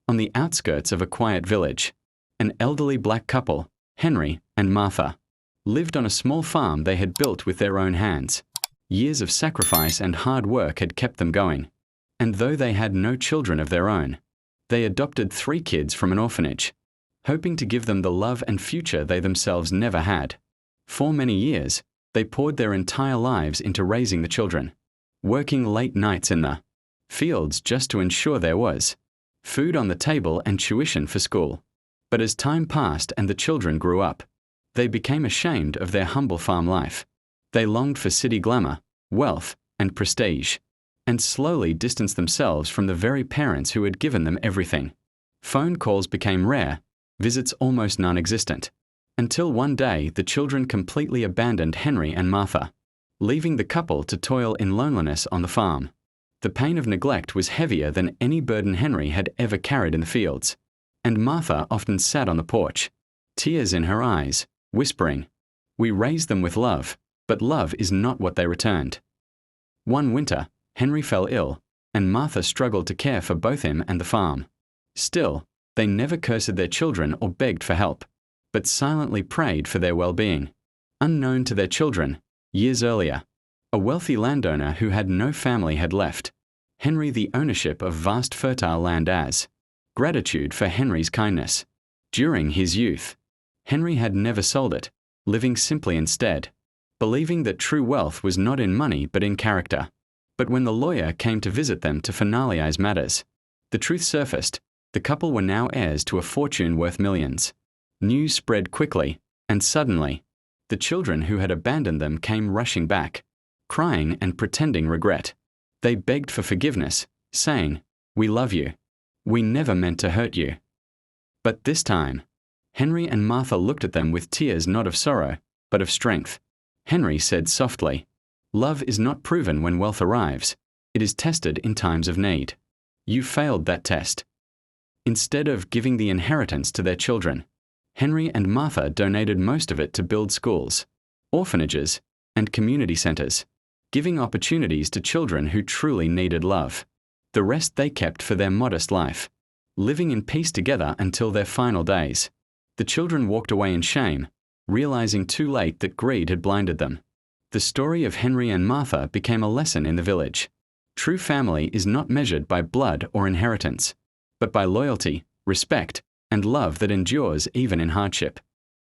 On the outskirts of a quiet village, an elderly black couple, Henry and Martha, lived on a small farm they had built with their own hands. Years of sacrifice and hard work had kept them going, and though they had no children of their own, they adopted 3 kids from an orphanage, hoping to give them the love and future they themselves never had. For many years, they poured their entire lives into raising the children, working late nights in the fields just to ensure there was food on the table and tuition for school. But as time passed and the children grew up, they became ashamed of their humble farm life. They longed for city glamour, wealth, and prestige, and slowly distanced themselves from the very parents who had given them everything. Phone calls became rare, visits almost non-existent, until one day the children completely abandoned Henry and Martha, leaving the couple to toil in loneliness on the farm. The pain of neglect was heavier than any burden Henry had ever carried in the fields, and Martha often sat on the porch, tears in her eyes, whispering, "We raised them with love, but love is not what they returned." One winter, Henry fell ill, and Martha struggled to care for both him and the farm. Still, they never cursed their children or begged for help, but silently prayed for their well-being. Unknown to their children, years earlier, a wealthy landowner who had no family had left Henry the ownership of vast fertile land as gratitude for Henry's kindness. During his youth, Henry had never sold it, living simply instead, believing that true wealth was not in money but in character. But when the lawyer came to visit them to finalize matters, the truth surfaced. The couple were now heirs to a fortune worth millions. News spread quickly, and suddenly, the children who had abandoned them came rushing back, crying and pretending regret. They begged for forgiveness, saying, "We love you. We never meant to hurt you." But this time, Henry and Martha looked at them with tears not of sorrow, but of strength. Henry said softly, "Love is not proven when wealth arrives. It is tested in times of need. You failed that test." Instead of giving the inheritance to their children, Henry and Martha donated most of it to build schools, orphanages, and community centers, giving opportunities to children who truly needed love. The rest they kept for their modest life, living in peace together until their final days. The children walked away in shame, realizing too late that greed had blinded them. The story of Henry and Martha became a lesson in the village. True family is not measured by blood or inheritance, but by loyalty, respect, and love that endures even in hardship.